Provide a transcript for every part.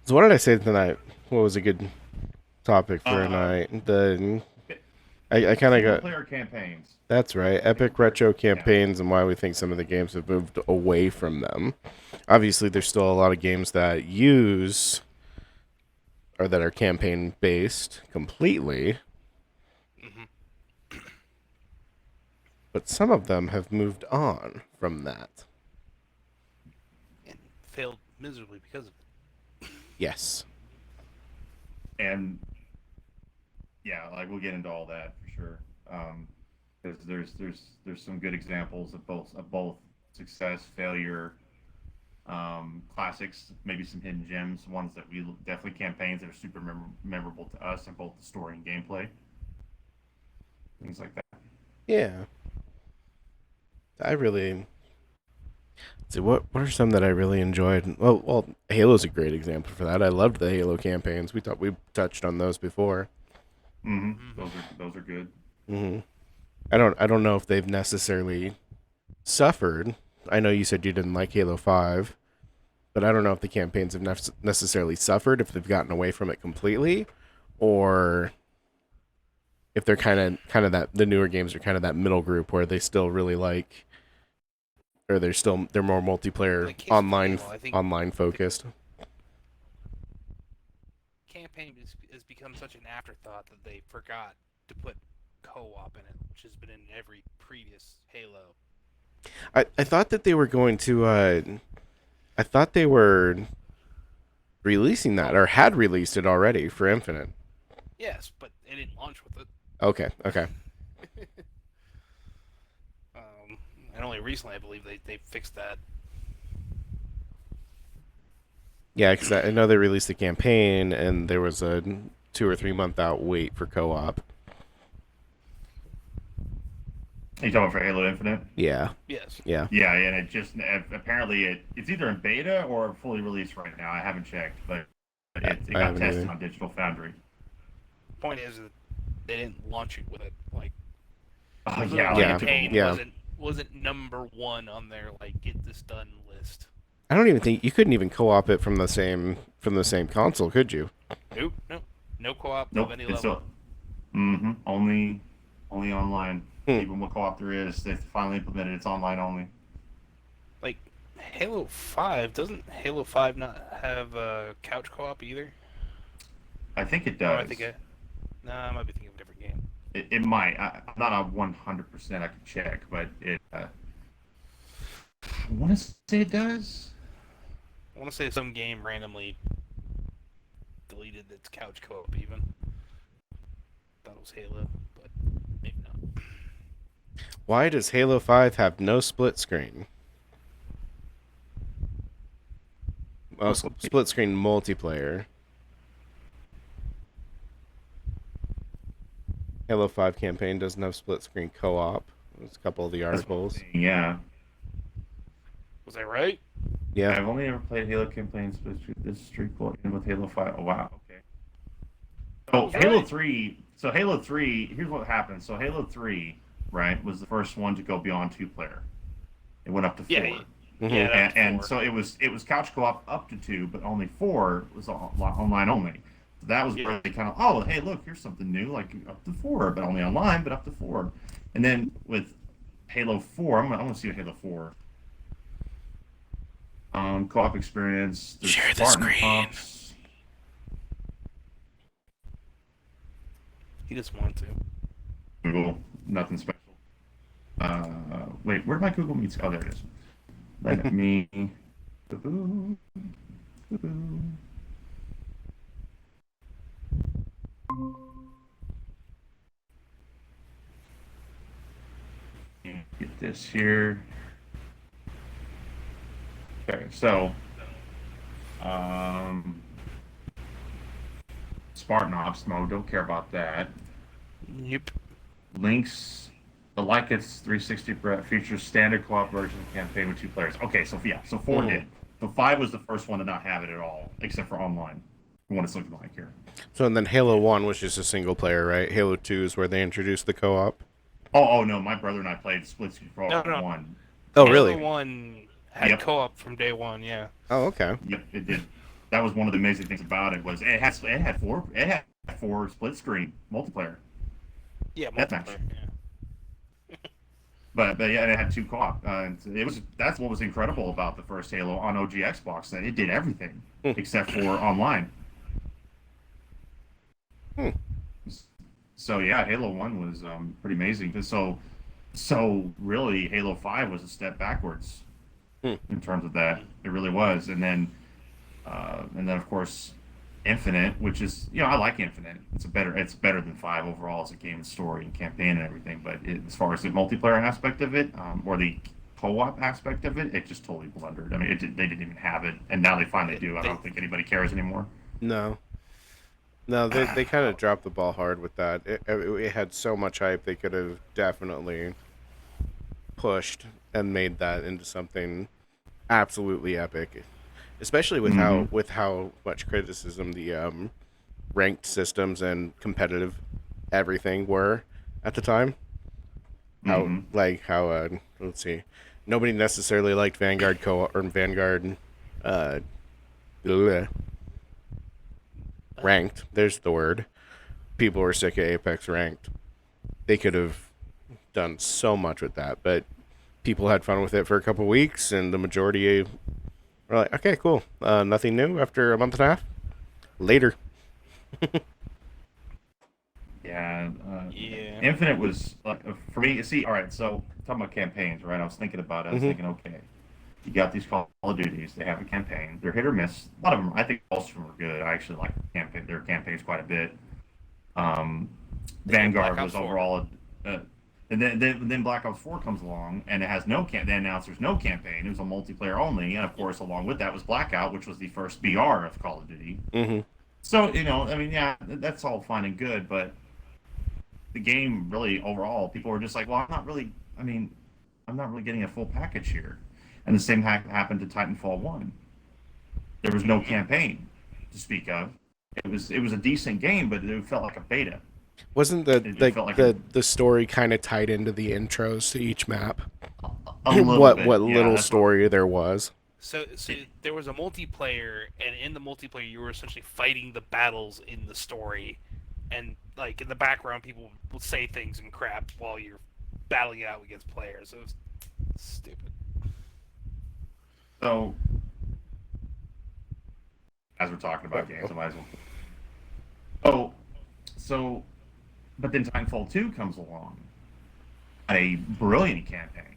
So what did I say tonight? What was a good topic for a Um, night? I kind of Single got player campaigns. that's right. Single Epic player. retro Yeah. campaigns and why we think some of the games have moved away from them. Obviously, there's still a lot of games that use or that are campaign based completely, Hmm. but some of them have moved on from that. And failed miserably because of it. Yes. And yeah, like we'll get into all that for sure. Because there's some good examples of both success, failure, classics, maybe some hidden gems, ones that we definitely campaigns that are super memorable to us in both the story and gameplay, things like that. Yeah. I really see what are some that I really enjoyed. Well, Halo's a great example for that. I loved the Halo campaigns. We touched on those before. Those are good. hmm I don't know if they've necessarily suffered. I know you said you didn't like Halo 5, but I don't know if the campaigns have necessarily suffered, if they've gotten away from it completely, or if they're kind of that the newer games are kind of that middle group where they still really like, or they're more In the multiplayer case of online Halo, I think online the focused. campaign has become such an afterthought that they forgot to put co-op in it, which has been in every previous Halo. I thought that they were going to I thought they were releasing that Oh, or had released it already for Infinite. yes, but they didn't launch with Okay, okay. it. And only recently, I believe, they fixed that. Yeah, because I know they released the campaign and there was a 2 or 3 month out wait for co-op. Are you talking for Halo Infinite? Yeah, Yes. yeah. Yeah, and it just apparently it's either in beta or fully released right now. I haven't checked, but it I got haven't tested either. on Digital Foundry. Point is that they didn't launch it with it. Like Oh the yeah, like it Yeah, took a campaign yeah. wasn't number one on their like get this done list. I don't even think you couldn't even co-op it from the same console, could you? Nope, nope, no co-op of nope. any It's level. so only online. Hmm. Even what co-op there is, they finally implemented it's online only. Like Halo 5, doesn't Halo 5 not have couch co-op either? I think it Or I think does. I might be thinking of a different game. It might. I'm not a 100%. I can check, but it. I want to say it does. I want to say some game randomly deleted its couch co-op even. Thought it was Halo, but maybe not. Why does Halo 5 have no split screen? Oh, split screen multiplayer. Halo 5 campaign doesn't have split screen co-op. There's a couple of the That's what I'm articles. saying. Yeah. Was I right? Yeah. I've only ever played Halo campaigns, but this streak will end with Halo 5. Oh wow. Okay. I So was Halo right. 3. So Halo 3. Here's what happened. So Halo 3, right, was the first one to go beyond two player. It went up to Yeah, four. Mm-hmm. yeah, up to And four. so it was couch co-op up to two, but only four was online only. So that was Yeah, where they kind of, oh, hey, look, here's something new, like up to four, but only online, but up to four. And then with Halo 4, I want to see a Halo 4 co-op experience. There's share the Spartan screen. Ops. He just wanted to. Google, nothing special. Wait, where did my Google Meets? Oh, there it is. Let me. Boo-boo, boo-boo. Get this here. Okay, so um, Spartan Ops mode. Don't care about that. Yep. Links. The like it's 360 features standard co-op version of campaign with two players. Okay, so yeah, so four Mm-hmm. did. So five was the first one to not have it at all, except for online. What it's looking like here. So and then Halo Yeah. 1 was just a single player, right? Halo 2 is where they introduced the co-op. Oh no, my brother and I played split screen No, co-op no. Oh, one. Halo really? One had Yep, co-op from day one. Yeah. Oh, okay. yep, it did. That was one of the amazing things about it was it had four split screen multiplayer Yeah, deathmatch. multiplayer. Yeah. But yeah, and it had two co-op. And that's what was incredible about the first Halo on OG Xbox, that it did everything Hmm. except for online. Hmm. So yeah, Halo 1 was pretty amazing. So really, Halo 5 was a step backwards Hmm. in terms of that. It really was. And then of course, Infinite, which is, I like Infinite. It's better than 5 overall as a game and story and campaign and everything. But as far as the multiplayer aspect of it, or the co-op aspect of it, it just totally blundered. I mean, they didn't even have it, and now they finally do. I They, don't think anybody cares anymore. No. No, they kind of dropped the ball hard with that. It had so much hype, they could have definitely pushed and made that into something absolutely epic. Especially with Hmm. how much criticism the ranked systems and competitive everything were at the time. Hmm. How let's see, nobody necessarily liked Vanguard co or Vanguard uh bleh, ranked. There's the word. People were sick of Apex ranked. They could have done so much with that, but people had fun with it for a couple weeks, and the majority were like, "Okay, cool. Nothing new after a month and a half. Later." Yeah, yeah. Infinite was like, for me. See, all right. So talking about campaigns, right? I was thinking about it. I was Hmm. thinking, okay, you got these Call of Duties. They have a campaign. They're hit or miss. A lot of them, I think, most of them are good. I actually like their campaigns quite a bit. Um, They get Black Vanguard Ops was 4. overall, and then Black Ops 4 comes along and it has no They announced there's no campaign. It was a multiplayer only, and of course, along with that was Blackout, which was the first BR of Call of Duty. Hmm. So I mean, yeah, that's all fine and good, but the game really overall, people were just like, well, I mean, I'm not really getting a full package here. And the same happened to Titanfall 1. There was no Mm-hmm. campaign to speak of. It was a decent game, but it felt like a beta. Wasn't It felt like the story kind of tied into the intros to each map? a little what bit. Yeah, little that's what. story there was? So there was a multiplayer, and in the multiplayer, you were essentially fighting the battles in the story, and like in the background, people will say things and crap while you're battling it out against players. It was stupid. So as we're talking about games, Uh-oh. I might as well. Oh, so but then Titanfall 2 comes along, a brilliant campaign,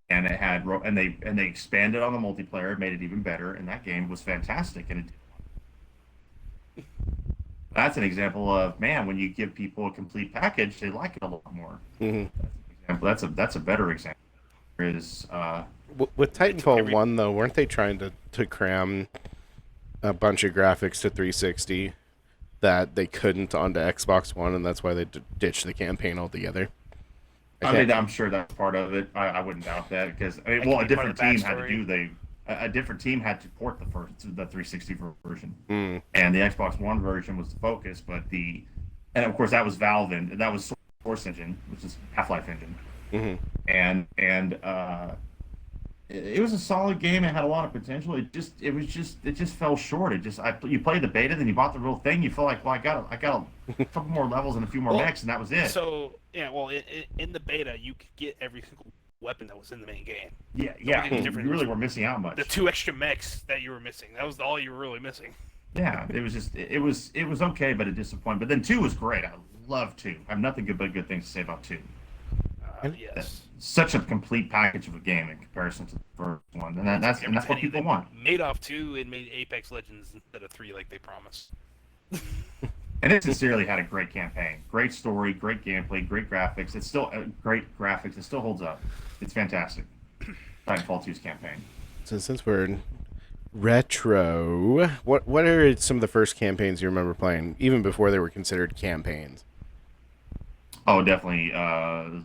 and they expanded on the multiplayer, made it even better, and that game was fantastic. And that's an example of, man, when you give people a complete package, they like it a lot more. Hmm. That's a better example. Is With They took Titanfall every 1 though, weren't they trying to cram a bunch of graphics to 360 that they couldn't onto Xbox One, and that's why they ditched the campaign altogether? I I can't. mean, I'm sure that's part of it. I wouldn't doubt that, because I mean, that could well, a be part of different the team had to backstory. do they a different team had to port the 360 version, Mm, and the Xbox One version was the focus. And of course that was Valve, and that was Source Engine, which is Half-Life Engine, hmm. and it was a solid game. It had a lot of potential. It just fell short. You played the beta, then you bought the real thing. You feel like, well, I got a couple more levels and a few more Well, mechs, and that was it. so yeah, well, in the beta, you could get every single weapon that was in the main game. Yeah, The only yeah. thing that's You different really was were missing out the much. 2 extra mechs that you were missing. That was all you were really missing. Yeah, it was okay, but a disappointment. But then 2 was great. I love 2. I have nothing but good things to say about 2. Yes. Such a complete package of a game in comparison to the first one, and They took that's what everything. people They want. made off 2 and made Apex Legends instead of 3, like they promised. And it sincerely had a great campaign, great story, great gameplay, great graphics. It's still great graphics. It still holds up. It's fantastic. Titanfall 2's campaign. So since we're in retro, what are some of the first campaigns you remember playing, even before they were considered campaigns? Oh, definitely.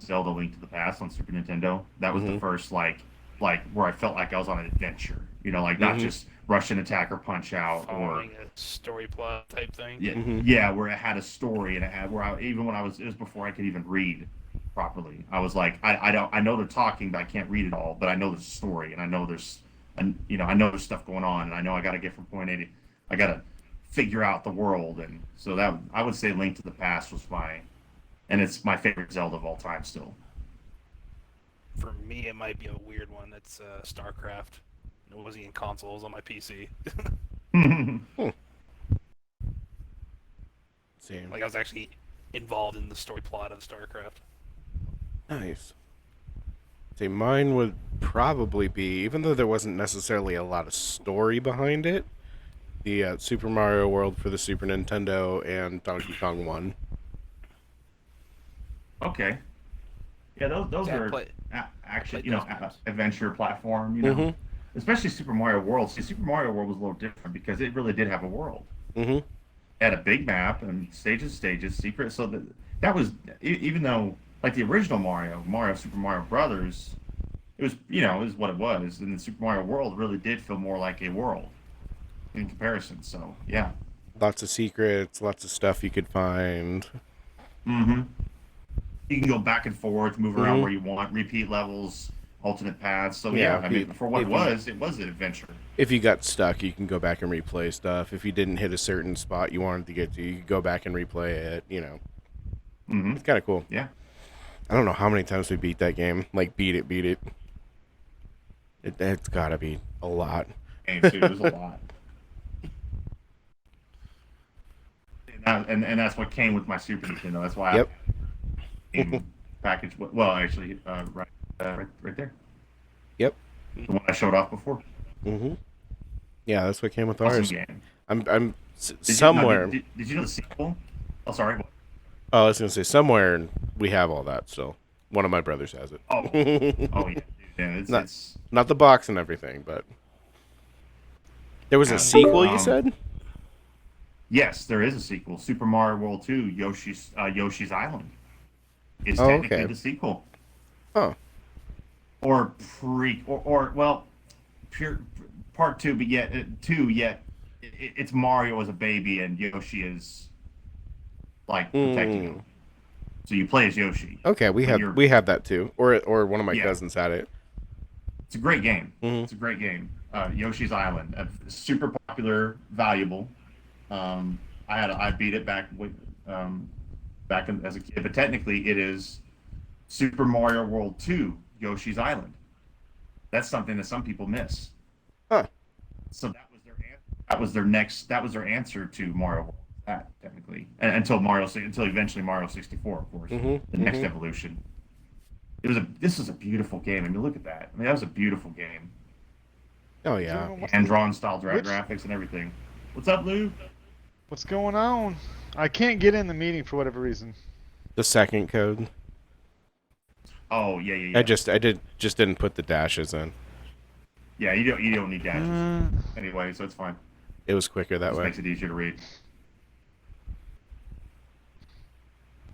Zelda: Link to the Past on Super Nintendo. That was the Hmm. first like where I felt like I was on an adventure. Like not Hmm. just rush and attack or punch out, or Following a story plot type thing. yeah, Hmm. yeah, where it had a story, and it had where even when it was before I could even read properly. I was like, I know they're talking, but I can't read it all. But I know there's a story, and I know there's and I know there's stuff going on, and I know I got to get from point A to, I got to figure out the world, and so that I would say Link to the Past was and it's my favorite Zelda of all time still. For me, it might be a weird one. It's StarCraft. It wasn't in consoles on my PC. Hmm. Same. Like I was actually involved in the story plot of StarCraft. Nice. See, mine would probably be, even though there wasn't necessarily a lot of story behind it, the Super Mario World for the Super Nintendo and Donkey Kong 1. Okay. Yeah, those Yeah, are I action, played those games. adventure platform, Mm-hmm. especially Super Mario World. See, Super Mario World was a little different because it really did have a world. Mm-hmm. It had a big map and stages, secret. So that was even though like the original Super Mario Brothers, it was it was what it was, and the Super Mario World really did feel more like a world in comparison. So yeah. Lots of secrets, lots of stuff you could find. Mm-hmm. You can go back and forth, move around Mm-hmm. where you want, repeat levels, alternate paths. So Yeah, yeah, I mean, for what it was an adventure. if you got stuck, you can go back and replay stuff. If you didn't hit a certain spot you wanted to get to, you could go back and replay it. Mm-hmm. It's kind of cool. Yeah, I don't know how many times we beat that game. Like, beat it. It's got to be a lot. game too. There's a lot, and that's what came with my Super Nintendo. That's why Yep. I game package. Well, actually, right there, Yep. the one I showed off before. Mm-hmm. Yeah, that's what came with Awesome ours. game. I'm Did you, now, somewhere. did you know the sequel? Oh, sorry. Oh, I was gonna say somewhere we have all that still. One of my brothers has Oh, it. oh yeah, dude. Yeah. not It's not the box and everything, but there was a yeah. sequel. You said? Yes, there is a sequel. Super Mario World 2, Yoshi's Island is Oh, technically okay. the sequel, Huh. or or well, pure part two, but yet it's Mario as a baby and Yoshi is like protecting Mm. him. So you play as Yoshi, Okay, but you're we had that too, or one of my yeah, cousins had it. it's a great game. Mm-hmm. It's a great game. Yoshi's Island, super popular, valuable. Um, I beat it as a kid, but technically it is Super Mario World 2, Yoshi's Island. That's something that some people miss. Huh. So that was their answer to Mario World. That technically, until eventually Mario 64, of course, the Mm-hmm. next Mm-hmm. evolution. This is a beautiful game. I mean, look at that. I mean, that was a beautiful game. Oh yeah. Hand drawn style Which graphics and everything. What's up, Lou? what's going on? I can't get in the meeting for whatever reason. The second code. Oh yeah. I didn't put the dashes in. Yeah, you don't need dashes anyway, so it's fine. It was quicker that Just way. makes it easier to read.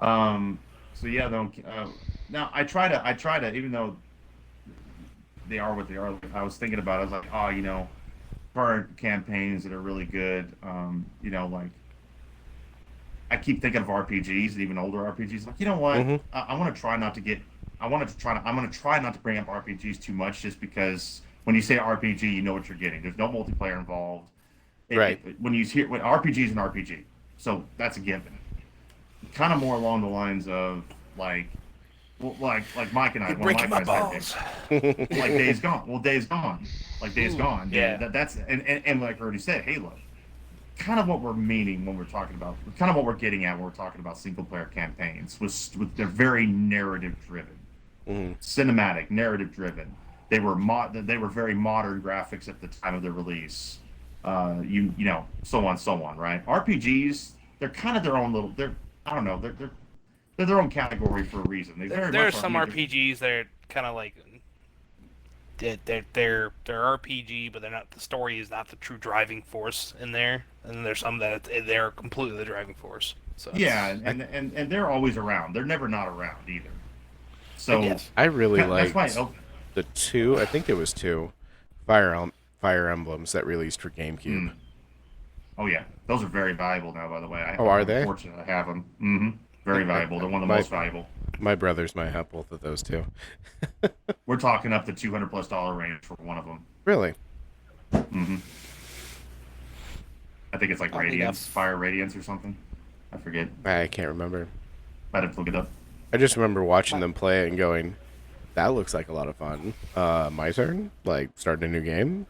So yeah, though. Now I try to, even though they are what they are. I was thinking about it. I was like, oh, current campaigns that are really good. Like I keep thinking of RPGs and even older RPGs. Like, you know what? Mm-hmm. I want to try not to get. I'm going to try not to bring up RPGs too much, just because when you say RPG, you know what you're getting. There's no multiplayer involved. Right. When RPG is an RPG, so that's a given. Kind of more along the lines of like Mike and I, You're one of my breaking my guys had balls. like Days Gone. Well, Days Gone, like Days Gone. Yeah. That's and like I already said, Halo. Kind of what we're meaning when we're talking about, kind of what we're getting at when we're talking about single player campaigns, with they're very narrative driven, Mm-hmm. cinematic, narrative driven. They were very modern graphics at the time of their release. So on, right? RPGs, they're kind of their own little. I don't know. They're their own category for a reason. They very There are much some are RPGs that are kind of like they're RPG, but they're not. The story is not the true driving force in there. And then there's some that they're completely the driving force. So Yeah, and they're always around. They're never not around either. So yes. I really that's liked why. the two. I think it was two Fire Emblems that released for GameCube. Oh yeah, those are very valuable now. By the way, Oh, are they? I'm fortunate to have them. Very valuable. They're one of the most valuable. My brothers might have both of those too. We're talking up the $200+ range for one of them. Really? Mm-hmm. I think it's like I don't think Radiance, that's Fire Radiance or something. I forget. I can't remember. I'd have to look it up. I just remember watching my, them play it and going, "That looks like a lot of fun." My turn, like starting a new game.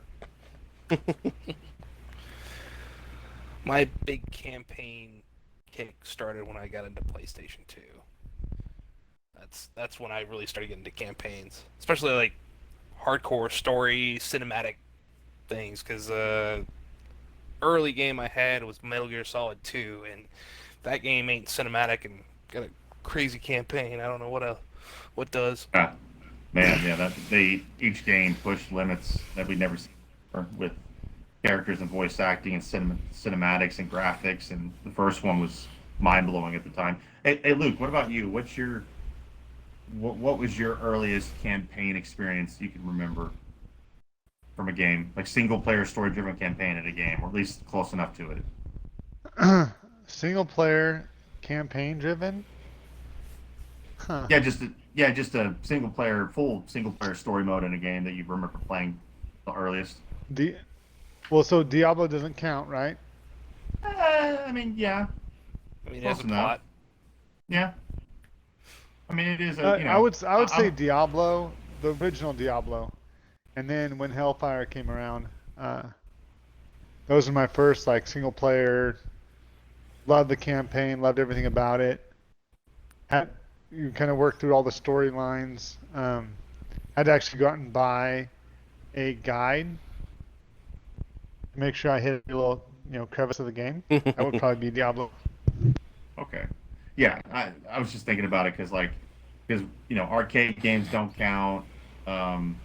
my big campaign kick started when I got into PlayStation 2. That's when I really started getting into campaigns, especially like hardcore story cinematic things. Because early game I had was Metal Gear Solid 2, and that game ain't cinematic and got a crazy campaign. I don't know what does. Ah, man, yeah, that they each game pushed limits that we'd never seen before with characters and voice acting and cinematics and graphics. And the first one was mind blowing at the time. Hey, Luke, what about you? What was your earliest campaign experience you can remember from a game, like single player story driven campaign in a game, or at least close enough to it? Single player campaign driven? Huh. Just a full single player story mode in a game that you remember playing the earliest. Di- well, so Diablo doesn't count, right? I mean, yeah, I mean, it has close a enough. plot. Yeah, I mean, it is a I would say I'm Diablo, the original Diablo, and then when Hellfire came around, uh, those are my first like single player. Loved the campaign, loved everything about it. Had you kind of worked through all the storylines. Had to actually go out and buy a guide to make sure I hit a little, crevice of the game. That would probably be Diablo. okay. Yeah, I was just thinking about it because arcade games don't count. Um,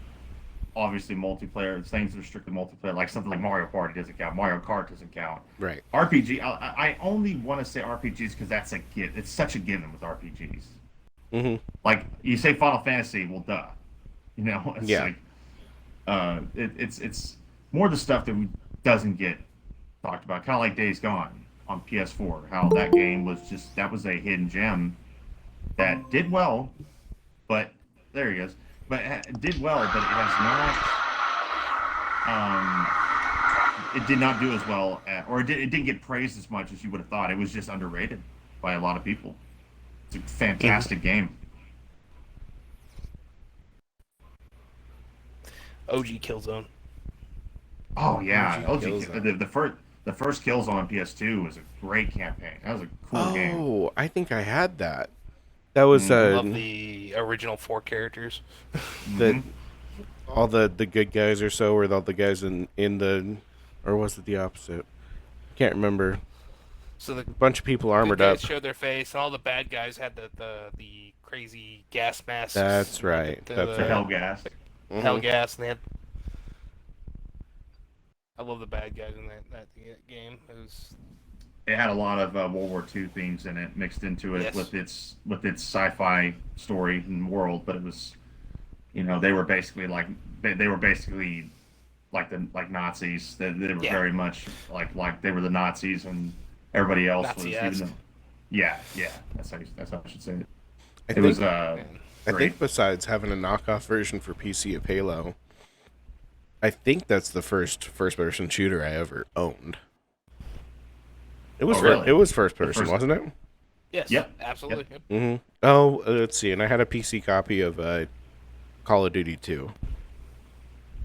Obviously multiplayer things that are strictly multiplayer, like something like Mario Party doesn't count. Mario Kart doesn't count. Right. RPG. I only want to say RPGs because that's a give. It's such a given with RPGs. Hmm. Like you say Final Fantasy, well, duh. It's Yeah. like it's more the stuff that doesn't get talked about. Kind of like Days Gone on PS4. How that game was a hidden gem that did well, but there he is. But it did well, but it has not. It did not do as well, or it didn't get praised as much as you would have thought. It was just underrated by a lot of people. It's a fantastic game. OG Killzone. Oh yeah, OG Killzone. The first Killzone on PS2 was a great campaign. That was a cool game. Oh, I think I had that. That was Mm-hmm. Love the original 4 characters. the Mm-hmm. all the good guys or so were all the guys in the, or was it the opposite? Can't remember. So the A bunch of people good armored guys up. showed their face, and all the bad guys had the crazy gas masks. That's right. That's The right. Hellgas. Hell Mhm. gas, and they had. I love the bad guys in that game. It was It had a lot of World War II themes in it, mixed into it yes, with its sci-fi story and world. But it was, they were basically they were basically like Nazis. They were yeah, very much like they were the Nazis, and everybody else was even Nazi-esque. though. Yeah, yeah, that's how I should say it. I It was think And I great. think besides having a knockoff version for PC of Halo, I think that's the first person shooter I ever owned. It was Oh, really? it was first The person, first. wasn't it? yes, Yep. Yep. absolutely. Yep. Hmm. Oh, let's see. And I had a PC copy of Call of Duty 2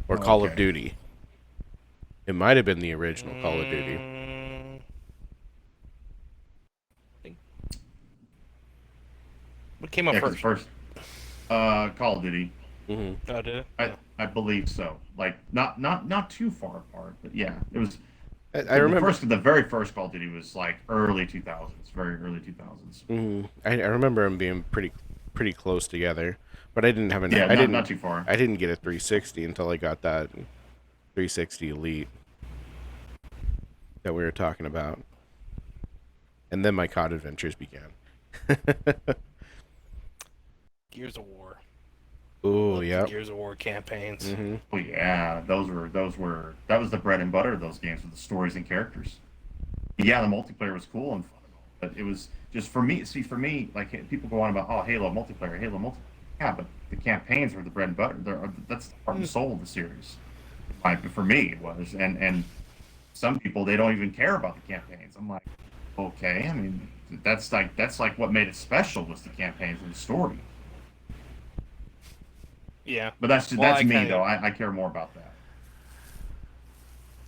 or Oh, Call of okay. Duty. It might have been the original Call of Duty. I think what came out Yeah, because first? Call of Duty. Hmm. Oh, did it? I believe so. Like not too far apart, but yeah, it was. I remember. The very first Call of Duty was like early 2000s, very early 2000s. I remember them being pretty close together, but I didn't have Yeah, I not too far. I didn't get a 360 until I got that 360 Elite that we were talking about, and then my COD adventures began. Gears of War. Oh Love the yeah. Gears of War campaigns. Hmm. Oh yeah, that was the bread and butter of those games with the stories and characters. Yeah, the multiplayer was cool and fun, but it was just for me. See, for me, like people go on about Halo multiplayer, Halo multiplayer. Yeah, but the campaigns were the bread and butter. That's the heart and soul of the series. Like for me, it was, and some people they don't even care about the campaigns. I'm like, okay, I mean that's like what made it special was the campaigns and the story. Yeah. But that's Well, that's I me kind though. of I care more about that.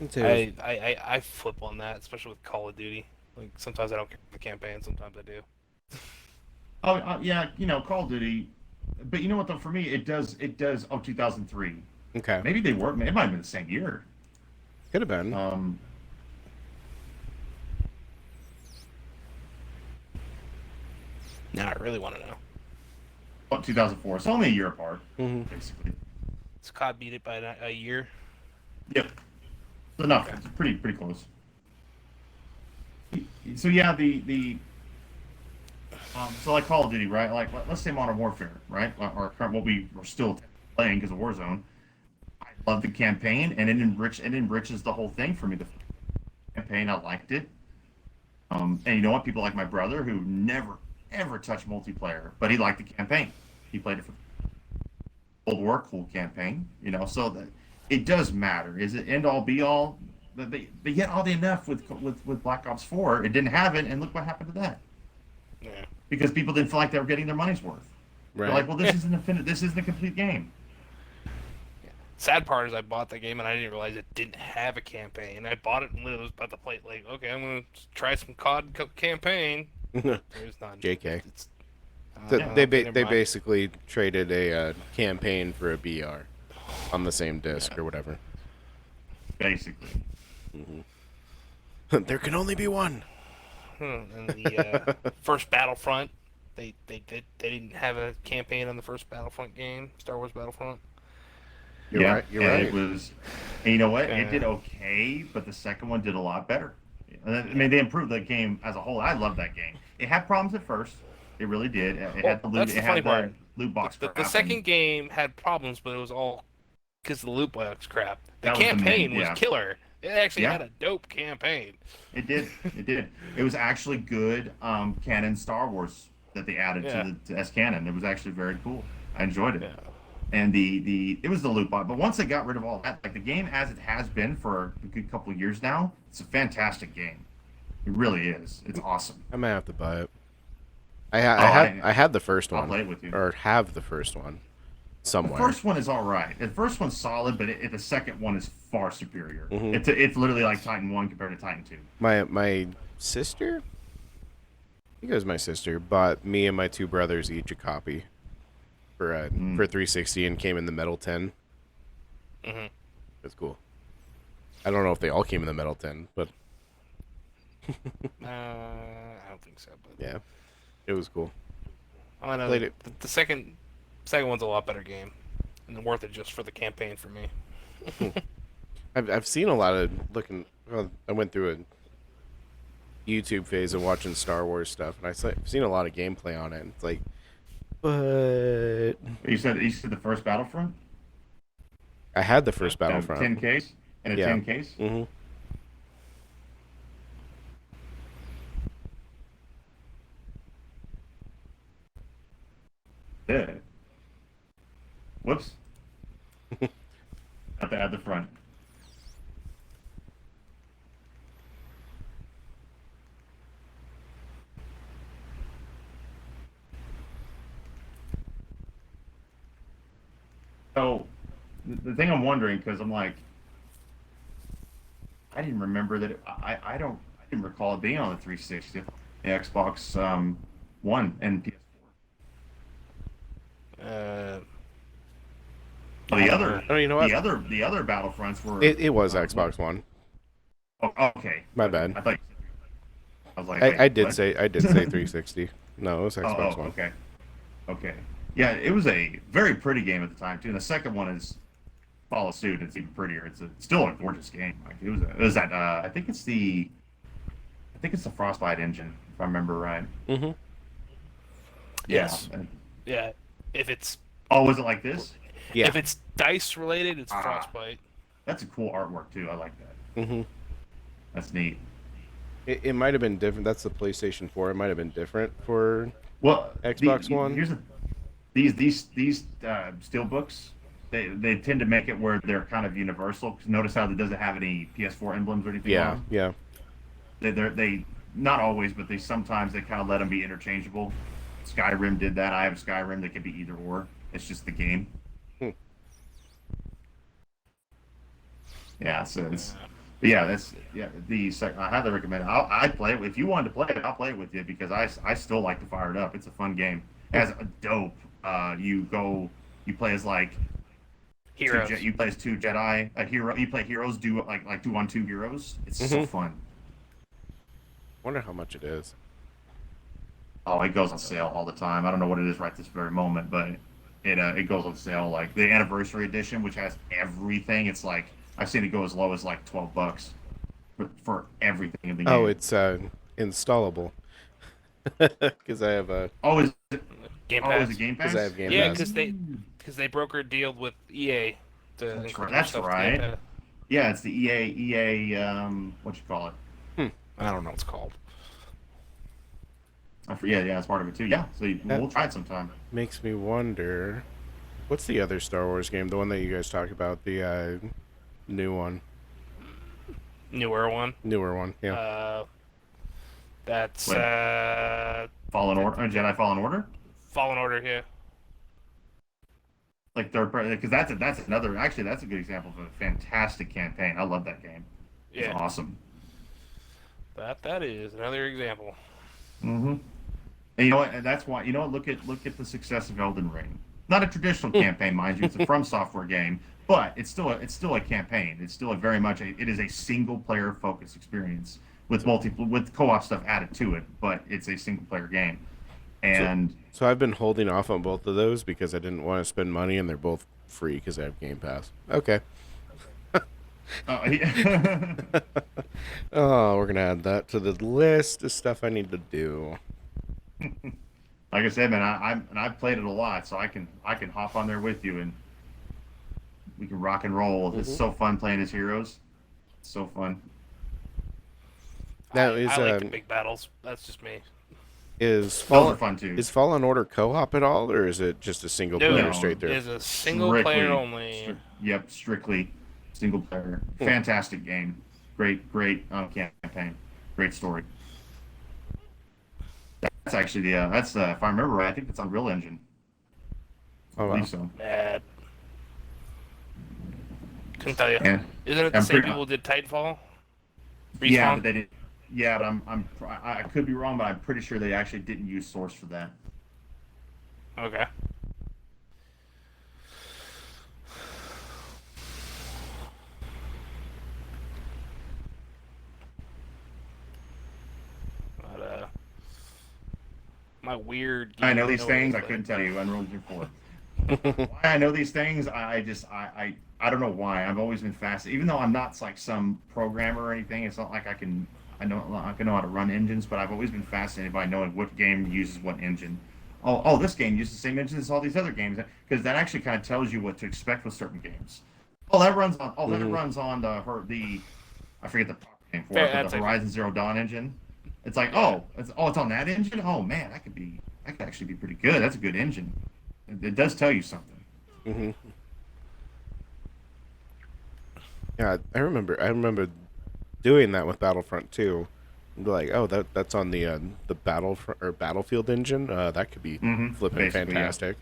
I'd say it was- I flip on that, especially with Call of Duty. Like sometimes I don't care for the campaign, sometimes I do. Oh yeah, Call of Duty. But you know what though? For me, it does. Oh, 2003. okay. Maybe they were. It might have been the same year. Could have been. Um, Now I really want to know. 2004. It's only a year apart, Hmm. basically. Scott beat it by a year. Yep. It's enough. It's pretty close. So yeah, the so like Call of Duty, right? Like let's say Modern Warfare, right? Or current what we were still playing because of Warzone. I love the campaign, and it enriches the whole thing for me. The campaign, I liked it. And you know what? People like my brother who never ever touched multiplayer, but he liked the campaign. He played it for Cold War, cool campaign. So that it does matter. Is it end all be all? But they get oddly enough with Black Ops 4, it didn't have it, and look what happened to that. Yeah. Because people didn't feel like they were getting their money's worth. They're Right. like, well, this isn't a complete game. Sad part is I bought the game and I didn't realize it didn't have a campaign. I bought it and literally was about to play it. Like, okay, I'm gonna try some COD campaign. There's none. JK. It's, So Yeah. they okay, never they mind. basically traded a campaign for a BR on the same disc or whatever. Basically, There can only be one. And the first Battlefront, they didn't have a campaign on the first Battlefront game, Star Wars Battlefront. You're yeah, right. You're and right. it was, and you know what? It Yeah. did okay, but the second one did a lot better. I mean, they improved the game as a whole. I love that game. It had problems at first. It really did. It had the loot. That's the It funny had the part. loot box. The crap, second and game had problems, but it was all because of the loot box crap. The That was the main- campaign was yeah. killer. It actually Yeah. had a dope campaign. It did. It did. It was actually good canon Star Wars that they added Yeah. to as canon. It was actually very cool. I enjoyed it. Yeah. And it was the loot box. But once they got rid of all that, like the game as it has been for a good couple of years now, it's a fantastic game. It really is. It's awesome. I might have to buy it. Oh, I had the first I'll one, play it with you. or have the first one The somewhere. first one is all right. The first one's solid, but the second one is far superior. Mhm. It's literally like Titan 1 compared to Titan 2. My sister, I think it was my sister, bought me and my two brothers each a copy for 360 and came in the metal tin. Mhm. It's cool. I don't know if they all came in the metal tin, but I don't think so, but yeah, it was cool. I know Played it. the second one's a lot better game, and worth it just for the campaign for me. I've seen a lot of looking. Well, I went through a YouTube phase of watching Star Wars stuff, and I've seen a lot of gameplay on it. It's like, but You said the first Battlefront? I had the first Battlefront. 10 case? And a Yeah. 10 case? Mm-hmm. Yeah. Whoops. At the front. So, the thing I'm wondering, because I'm like, I didn't remember that. I didn't recall it being on the 360, the Xbox One and PS4. The other, Oh, you know what? the other Battlefronts were. It was Xbox One. Oh, okay. My bad. I thought. I was like, I wait, did what? say 360. No, it was Oh, Xbox oh, One. okay. Okay. Yeah, it was a very pretty game at the time too. And the second one is follow suit. It's even prettier. It's still a gorgeous game. Like it was that. I think it's the Frostbite engine, if I remember right. Mm-hmm. Yes. Yeah. Yeah, if it's Oh, was it like this? Yeah. if it's dice related, it's Ah. Frostbite. That's a cool artwork too. I like that. Mm-hmm. That's neat. It might have been different. That's the PlayStation 4. It might have been different for Well, Xbox One? Here's these steel books. they tend to make it where they're kind of universal. 'Cause notice how it doesn't have any PS4 emblems or anything Yeah, on. yeah. They not always, but they sometimes they kind of let them be interchangeable. Skyrim did that. I have Skyrim that can be either or. It's just the game. Hmm. Yeah, so it's but yeah, that's yeah. I highly recommend it. I'd play it if you wanted to play it. I'll play it with you because I still like to fire it up. It's a fun game. It has a dope. You play as like Heroes. you play as two Jedi, a hero. You play heroes, do like 2-on-2 heroes. It's so Mhm. fun. Wonder how much it is. Oh, it goes on sale all the time. I don't know what it is right this very moment, but it goes on sale. Like the anniversary edition, which has everything. It's like I've seen it go as low as like $12 for everything in the Oh, game. it's installable. Because I have a Oh, is Game oh, is Pass. it Game because Pass? I have Game Yeah, Pass. because they broker a deal with EA to That's include right. their That's stuff to right. Game Pass. Yeah, it's the EA what you call it? I don't know what it's called. Yeah, it's part of it too. Yeah, so That we'll try it sometime. makes me wonder, what's the other Star Wars game? The one that you guys talked about, the new one, Newer one. newer one. Yeah. That's Wait. Fallen Order, Jedi Fallen Order, Fallen Order. Yeah. like third person, because that's another. Actually, that's a good example of a fantastic campaign. I love that game. It's Yeah. awesome. That is another example. Mm-hmm. And you know what? And that's why look at the success of Elden Ring. Not a traditional campaign, mind you. It's a From Software game, but it's still a campaign. It's still it is a single player focused experience with with co-op stuff added to it, but it's a single player game. And So I've been holding off on both of those because I didn't want to spend money, and they're both free because I have Game Pass. Okay. yeah. Oh, we're gonna add that to the list of stuff I need to do. Like I said, man, I've played it a lot, so I can hop on there with you and we can rock and roll. It's Mhm. so fun playing as heroes. It's so fun. Now I like the big battles. That's just me. is Those are Fallen fun too. is Fallen Order co-op at all, or is it just a single player No, straight through? It's a single player only. Yep, strictly single player. Fantastic game. Great campaign. Great story. That's actually that's if I remember right, I think it's on Real Engine. I Oh, wow. believe so. Mad. Couldn't tell you. Yeah. Isn't it the I'm same pretty- people who did Titanfall? Yeah, Respawn? but they did. Yeah, but I could be wrong, but I'm pretty sure they actually didn't use Source for that. Okay. But, my weird. I know these what things. it I is, couldn't but- tell you. Unreal Engine 4. Why I know these things, I don't know why. I've always been fascinated. Even though I'm not like some programmer or anything, it's not like I can know how to run engines, but I've always been fascinated by knowing what game uses what engine. Oh, this game uses the same engine as all these other games because that actually kind of tells you what to expect with certain games. That runs on. That runs on the I forget the proper name for it, but the Horizon Zero Dawn engine. It's like it's on that engine. Oh man, that could actually be pretty good. That's a good engine. It does tell you something. Mm-hmm. Yeah, I remember doing that with Battlefront 2. Like, oh, that's on the Battlefield engine. That could be flipping Basically, fantastic.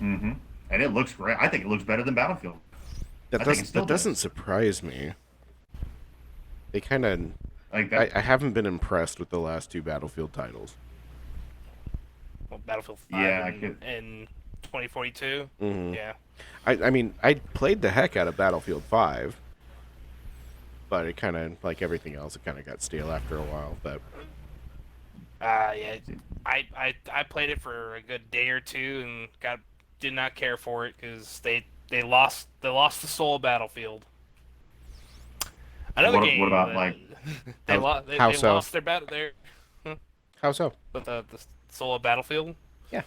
Yeah. And it looks great. I think it looks better than Battlefield. That I think it still doesn't does. surprise me. They kind of Like that. I haven't been impressed with the last two Battlefield titles. Well, Battlefield 5 Yeah, I in, could- in 2042. Mhm. Yeah. I mean, I played the heck out of Battlefield 5, but it kind of, like everything else, it kind of got stale after a while. But Yeah. I played it for a good day or two and did not care for it because they lost the soul of Battlefield. Another game. What about, that- like, they how so? lost their battle there. how so? But the soul of Battlefield. Yeah.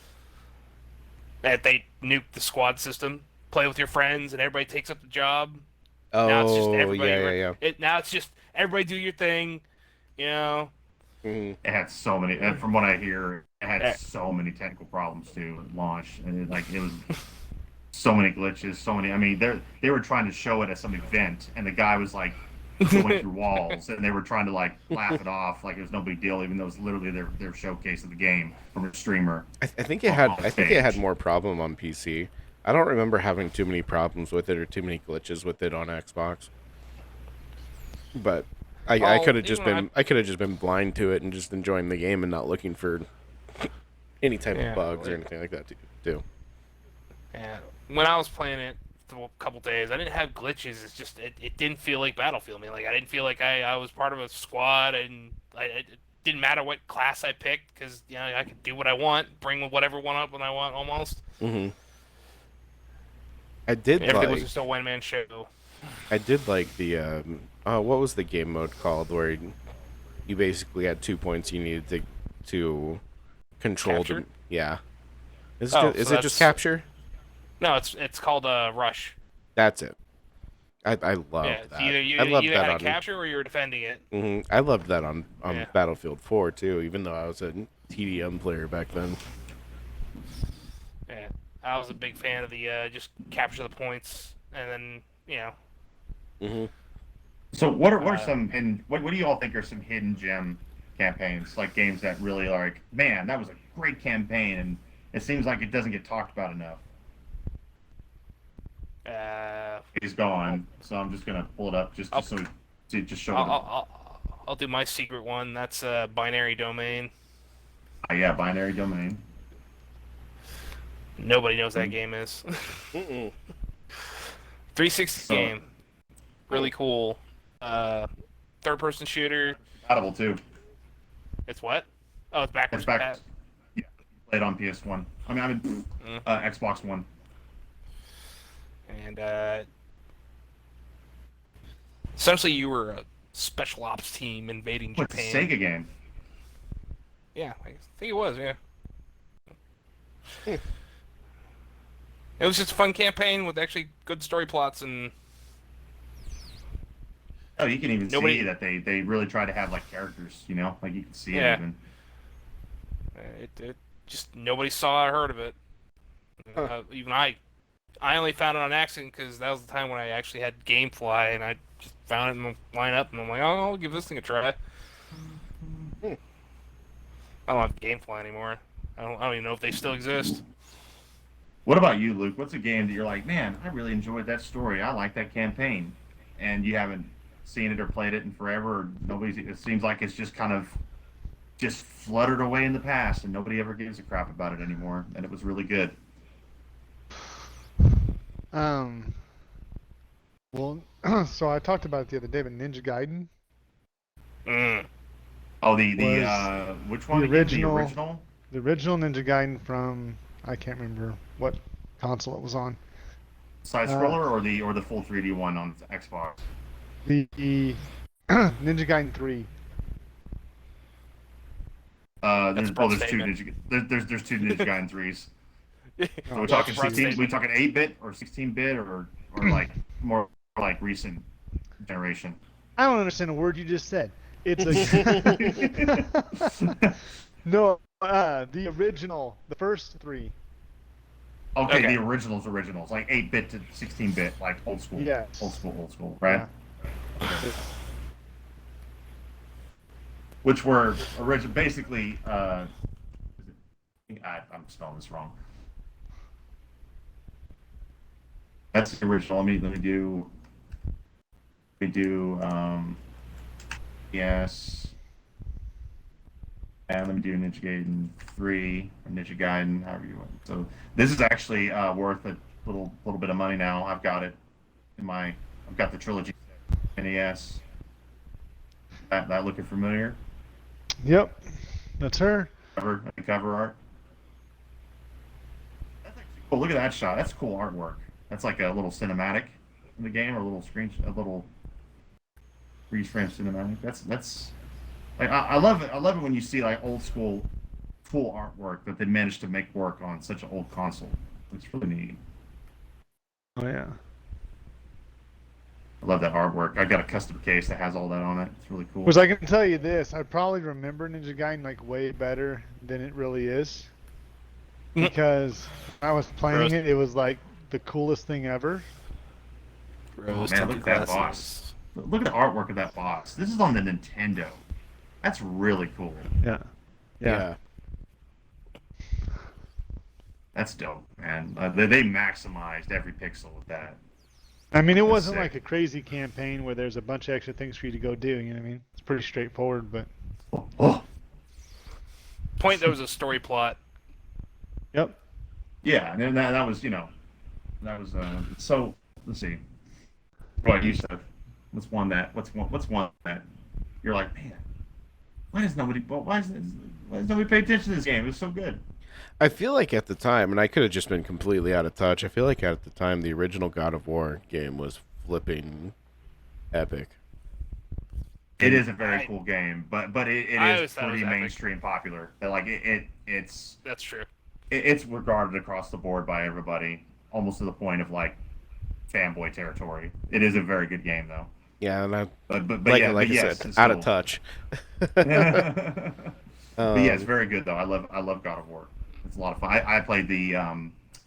That they nuked the squad system, play with your friends, and everybody takes up the job. Oh, Now it's just everybody. yeah. Now it's just everybody do your thing. You know. Mhm. It had so many. From what I hear, it had so many technical problems too at launch, and it was so many glitches, so many. I mean, they were trying to show it as some event, and the guy was like going through walls, and they were trying to like laugh it off like it was no big deal, even though it was literally their showcase of the game from a streamer I think it had. on I think it had stage. more problem on PC. I don't remember having too many problems with it or too many glitches with it on Xbox. But I Oh, could have just even I, been I could have just been blind to it and just enjoying the game and not looking for any type of yeah, bugs or anything like that to do. yeah. When I was playing it for a couple days, I didn't have glitches. It's just it didn't feel like Battlefield. I mean, like I didn't feel like I was part of a squad, and it didn't matter what class I picked because I could do what I want, bring whatever one up when I want, almost. Hmm. I did Everything was like just a one man show. I did like the what was the game mode called where you basically had 2 points you needed to control Capture? the yeah. Oh, Is so it just that's capture? no, it's called Rush. That's it. I Yeah, loved it's that. either I you loved either that had a on. capture or you were defending it. I loved that on Yeah, Battlefield 4 too, even though I was a TDM player back then. yeah. I was a big fan of the just capture the points and then Hmm. So what are uh, some hidden? What do you all think are some hidden gem campaigns, like games that really are like, man, that was a great campaign, and it seems like it doesn't get talked about enough. He's I'll, gone, so I'm just gonna pull it up I'll, so to just show I'll, it. I'll do my secret one. That's binary domain. Yeah, binary domain. Nobody knows that game is. Mm-mm. 360 So game, really cool. Third person shooter. compatible too. It's what? Oh, it's It's backwards back. compat. Yeah, played on PS1. I mean, Mm. Xbox One. And essentially, you were a special ops team invading What's a Japan. Sega game? Yeah, I think it was. Yeah, Hmm. it was just a fun campaign with actually good story plots and Oh, you can even nobody. see that they really try to have like characters. Like you can see it Yeah, even. it just nobody saw or heard of it. Huh. Even I only found it on accident because that was the time when I actually had GameFly, and I just found it in the lineup, and I'm like, oh, I'll give this thing a try. Hmm. I don't have GameFly anymore. I don't even know if they still exist. What about you, Luke? What's a game that you're like, man, I really enjoyed that story. I like that campaign, and you haven't seen it or played it in forever, or nobody's. It seems like it's just kind of just fluttered away in the past, and nobody ever gives a crap about it anymore. And it was really good. Um, well, so I talked about it the other day, but Ninja Gaiden Mm. Oh, the was which the one again? The original, original the original Ninja Gaiden from I can't remember what console it was on. side Uh, scroller or the full 3D one on Xbox. the Ninja Gaiden 3. That's There's a broad there's two statement. Ninja there's two Ninja Gaiden threes. So Oh, we're That's a talking broad 16. We statement. talking 8-bit or 16-bit or like more like recent generation. I don't understand a word you just said. It's a no, the original, the first three. Okay, Okay. the originals, like 8-bit to 16-bit, like Yes. old school, right? Yeah. Which were basically. I'm spelling this wrong. That's the original. Let me do. Yes. And let me do Ninja Gaiden 3 or Ninja Gaiden, however you want. So this is actually worth a little bit of money now. I've got it I've got the trilogy NES. That looking familiar? Yep, that's her. Cover art. That's actually cool. Look at that shot. That's cool artwork. That's like a little cinematic in the game, or a little freeze frame cinematic. That's like I love it. I love it when you see like old school full artwork that they managed to make work on such an old console. It's really neat. Oh yeah. I love that artwork. I got a custom case that has all that on it. It's really cool. Which I can tell you this, I probably remember Ninja Gaiden like way better than it really is. Because when I was playing Gross. it, it was like the coolest thing ever. Oh man, look at that boss. Look at the artwork of that boss. This is on the Nintendo. That's really cool. Yeah. Yeah. That's dope, man. They maximized every pixel with that. I mean, it That's wasn't sick. like a crazy campaign where there's a bunch of extra things for you to go do. You know what I mean? It's pretty straightforward, but Oh, Point there was a story plot. yep. yeah, and then that was that was so. Let's see. What you said. What's one that you're like, man, why does nobody pay attention to this game? It's so good. I feel like at the time, and I could have just been completely out of touch, I feel like at the time the original God of War game was flipping epic. It is a very cool game, but it I is always thought it was pretty epic. mainstream popular. Like it's That's true. it's regarded across the board by everybody, almost to the point of like fanboy territory. It is a very good game though. Yeah, and I But like yeah, like but I yes, said, it's out of still- touch. But yeah, it's Um, very good though. I love God of War. It's a lot of fun. I played the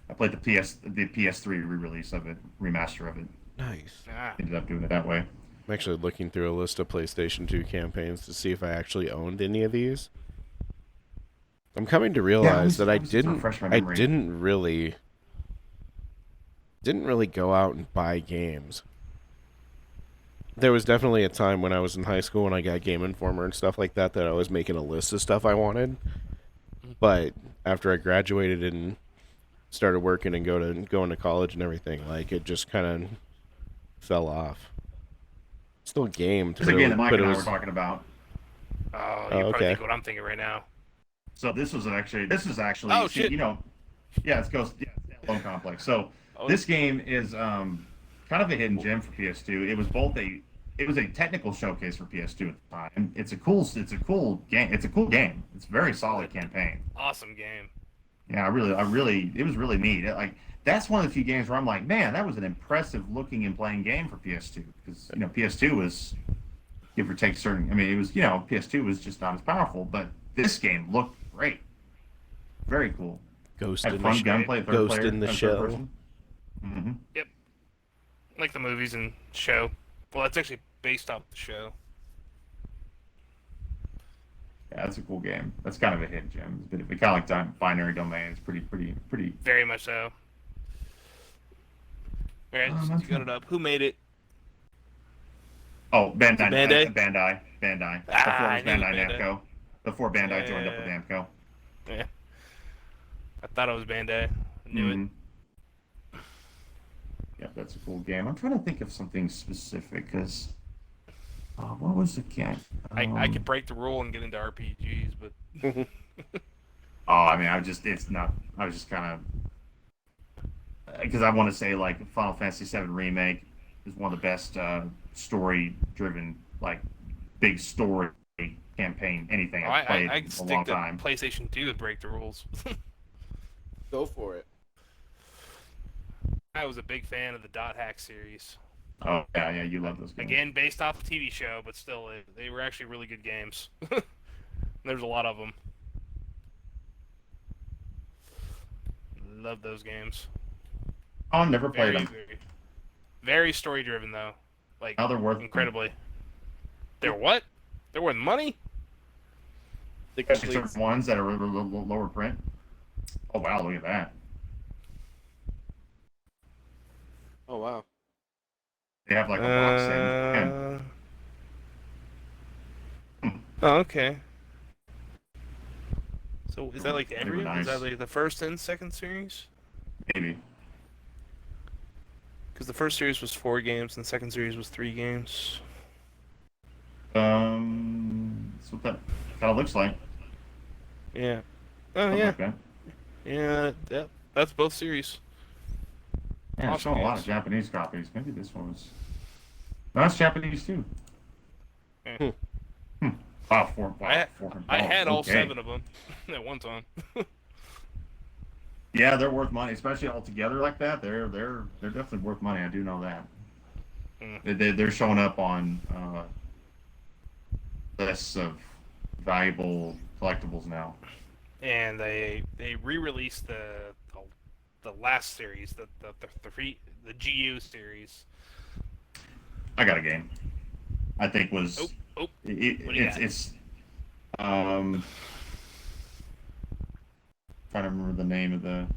PS3 re-release of it, remaster of it. nice. Ah, Ended up doing it that way. I'm actually looking through a list of PlayStation 2 campaigns to see if I actually owned any of these. I'm coming to realize that I to didn't. refresh my I memory. didn't really go out and buy games. There was definitely a time when I was in high school when I got Game Informer and stuff like that I was making a list of stuff I wanted. But after I graduated and started working and going to college and everything, like it just kind of fell off. Still gamed, There's a game that Mike but and it I were was talking about. oh, Oh, you probably okay. think what I'm thinking right now. So this is actually Oh, see, shit. yeah, it's Standalone Complex. So Oh, this game is kind of a hidden gem for PS2. It was a technical showcase for PS2 at the time. It's a cool game. It's a cool game. It's a very solid campaign. awesome game. Yeah, it was really neat. That's one of the few games where I'm like, man, that was an impressive looking and playing game for PS2 because PS2 was give or take certain. I mean, it was PS2 was just not as powerful, but this game looked great. Very cool. Ghost Had in the fun Shell. gunplay, third Ghost player, in the third Shell. person. Mm-hmm. Like the movies and show. Well, it's actually based off the show. Yeah, that's a cool game. That's kind of a hidden gem. It's a bit of kind of like binary domain. It's pretty. Very much so. All right, Oh, so you got it up. Who made it? Oh, Bandai. Bandai? Bandai. Ah, Before it was I knew Bandai Bandai. Namco. Before Bandai Yeah, joined yeah, up with yeah. Namco. Yeah. I thought it was Bandai. I knew it. Mhm. Yeah, that's a cool game. I'm trying to think of something specific because what was the game? I could break the rule and get into RPGs, but Oh, I mean, I was just kind of because I want to say like Final Fantasy VII Remake is one of the best story-driven like big story campaign anything oh, I've played I in could a stick long to time. PlayStation 2 and break the rules. Go for it. I was a big fan of the Dot Hack series. Oh yeah, you love those games. Again, based off a TV show, but still, they were actually really good games. There's a lot of them. Love those games. Oh, I've never played Very, them. very story driven though. Like Now they're worth incredibly. They're what? They're worth money? Especially certain ones that are a little lower print. Oh wow, look at that. Oh wow. They have like a box set. Oh, okay. So is that like They were every? Is that nice. like the first and second series? Maybe. Because the first series was 4 games and the second series was 3 games. That's what that kind of looks like. Yeah. Oh Something yeah. like that. Yeah. Yep. That's both series. Yeah, it's Awesome showing a lot games. of Japanese copies. Maybe this one was. No, it's Japanese too. Yeah. Wow, I had all okay. 7 of them at one time. Yeah, they're worth money, especially all together like that. They're definitely worth money. I do know that. They're showing up on lists of valuable collectibles now. And they re-released the the last series, the GU series. I got a game. I think Oh, was oh, it, what do you it's got? it's um trying to remember the name of the.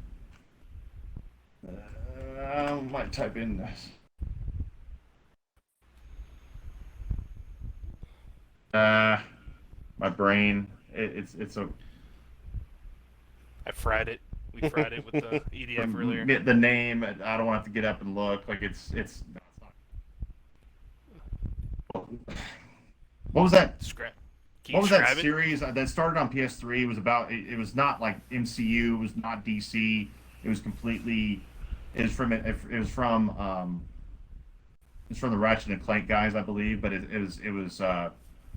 Might type in this. Uh, my brain. It's a I fried it. We fried it with the EDF earlier. the name. I don't want to have to get up and look. Like it's. No, it's not. What was that? Scrap. Can What you was that describe it? series that started on PS3? It was about. It was not like MCU. It was not DC. It was completely. It was from. It was from. It's from the Ratchet and Clank guys, I believe. But it was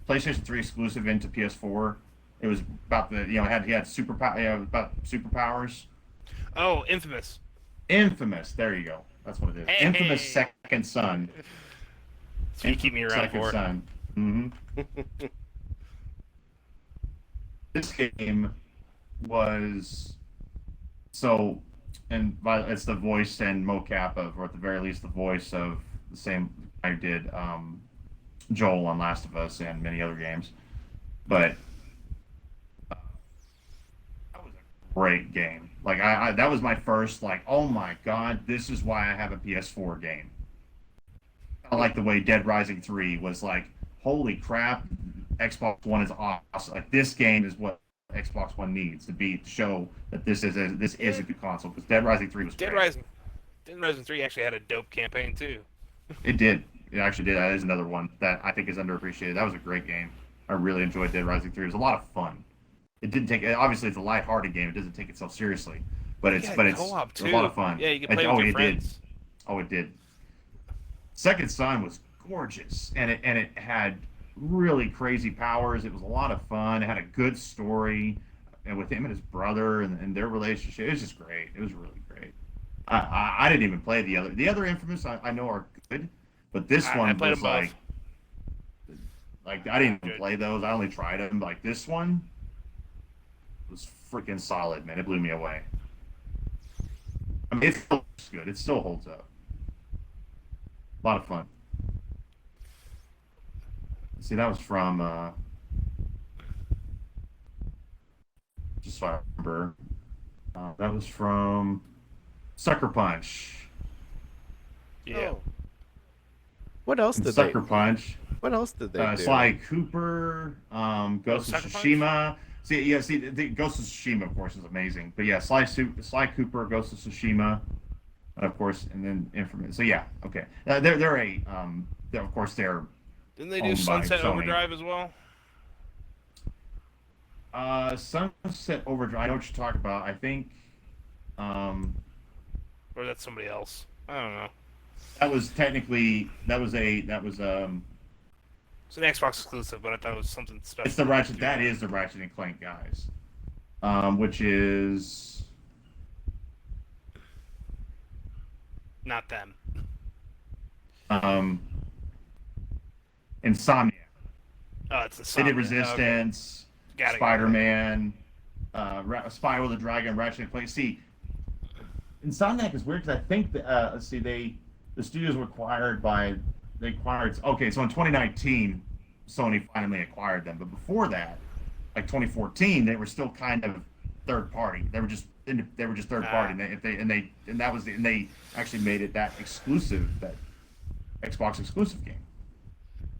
PlayStation 3 exclusive into PS4. It was about the he had superpower about superpowers. Oh, Infamous. Infamous. There you go. That's what it is. Infamous Hey. Second Son. So you keep me around Second for. Son. hmm This game was so, it's the voice and mocap of, or at the very least, the voice of the same guy who did Joel on Last of Us and many other games. But that was a great game. Like that was my first like, oh my god, this is why I have a PS4 game. I like the way Dead Rising 3 was like, holy crap, Xbox One is awesome. Like this game is what Xbox One needs to be to show that this is a good console. Because Dead Rising 3 was Dead great. Rising. Dead Rising 3 actually had a dope campaign too. It did. It actually did. That is another one that I think is underappreciated. That was a great game. I really enjoyed Dead Rising 3. It was a lot of fun. It didn't take. Obviously, it's a light-hearted game. It doesn't take itself seriously, but it's Yeah, but co-op it's a lot too. of fun. Yeah, you can play with your friends. Oh, it did. Second Son was gorgeous, and it had really crazy powers. It was a lot of fun. It had a good story, and with him and his brother and their relationship, it was just great. It was really great. I didn't even play the other Infamous. I know are good, but this I one played was them both. like I didn't even Good. play those. I only tried them. Like this one was freaking solid, man. It blew me away. I mean, it still looks good. It still holds up. A lot of fun. See, that was from just so I remember. That was from Sucker Punch. Yeah. Oh. What else And did Sucker they? Punch. What else did they do? Sly Cooper, Ghost of Sucker Punch? Tsushima. See, the Ghost of Tsushima, of course, is amazing. But yeah, Sly Cooper, Ghost of Tsushima, of course, and then Infamous. So yeah, okay. They're of course they're Didn't they do owned by Sunset Sony. Overdrive as well? Sunset Overdrive. I know what you're talking about. I think Or that's somebody else? I don't know. that was It's an Xbox exclusive, but I thought it was something special. it's the Ratchet. That is the Ratchet and Clank guys, which is Not them. um, Insomnia. Oh, it's the They did Resistance, Got it. Spider-Man, Spy with the Dragon, Ratchet and Clank. See, Insomniac is weird because I think let's see, the studios were acquired by okay, so in 2019 Sony finally acquired them, but before that, like 2014, they were still kind of third party. They were just third party, and they actually made it that exclusive, that Xbox exclusive game.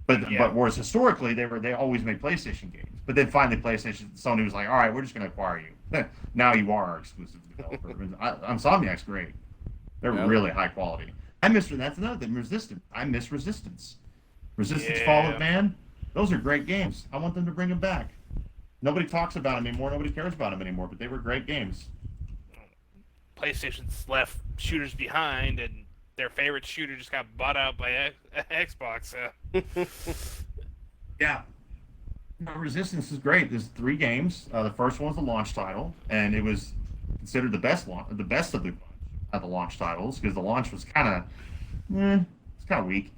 But whereas historically they always made PlayStation games, but then finally Sony was like, all right, we're just going to acquire you. Now you are our exclusive developer. Insomniac's great. They're really high quality. That's another thing. Resistance. I miss Resistance. Resistance Fall of Man. Those are great games. I want them to bring them back. Nobody talks about them anymore. Nobody cares about them anymore. But they were great games. PlayStation's left shooters behind, and their favorite shooter just got bought out by Xbox. So. Yeah. Resistance is great. There's 3 games. The first one was the launch title, and it was considered the best of the launch titles, because the launch was it's kind of weak.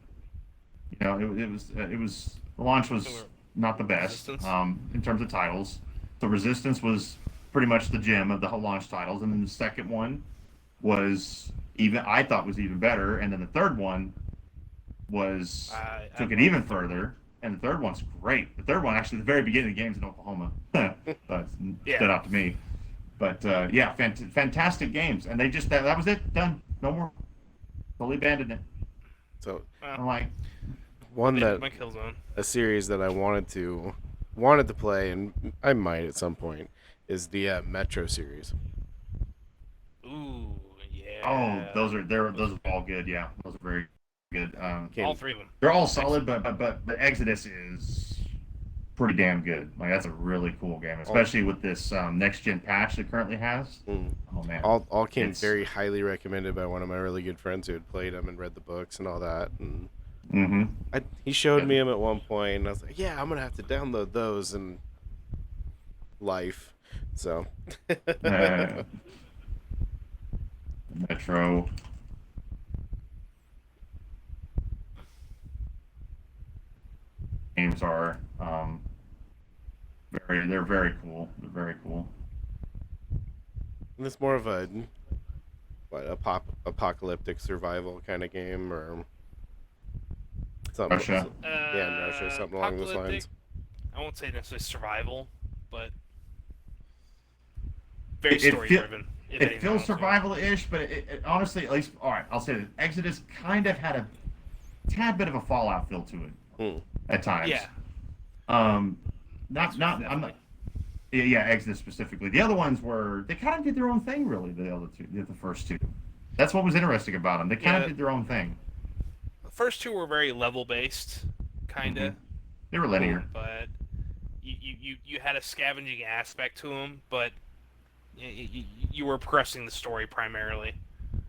You know, it was the launch was not the best in terms of titles. So Resistance was pretty much the gem of the whole launch titles, and then the second one was even I thought was even better, and then the third one was I took it love even the third further, and the third one's great. The third one actually, the very beginning of the game's in Oklahoma, Yeah. stood out to me. But yeah, fantastic games, and they just that was it, done, no more, fully abandoned it. So Well, I'm like, one they that did my kill zone. a series that I wanted to play, and I might at some point, is the Metro series. Ooh, oh, yeah. those are all good. Yeah, those are very good. All Can three of them. They're all solid, but Exodus is pretty damn good. Like that's a really cool game, all especially with this next gen patch it currently has. mm, Oh man, all came it's very highly recommended by one of my really good friends who had played them and read the books and all that. And mm-hmm. he showed me them at one point, and I was like, yeah, I'm gonna have to download those in life. So Metro. Games are they're very cool. They're very cool. it's more of a apocalyptic survival kind of game, or something. Russia. Yeah, no, sure, something along those Apocalyptic. lines. I won't say necessarily survival, but very It, it, story feel, driven. it feels survival-ish, but it honestly, at least, all right, I'll say that Exodus kind of had a tad bit of a Fallout feel to it Hmm. at times. Yeah. Um, Exodus, I'm not. definitely. Yeah, Exodus specifically. The other ones were they kind of did their own thing, really. The other two, the first two. That's what was interesting about them. They kind of Yeah. did their own thing. The first two were very level based, kinda, Mhm. They were linear. but you had a scavenging aspect to them, but you were progressing the story primarily.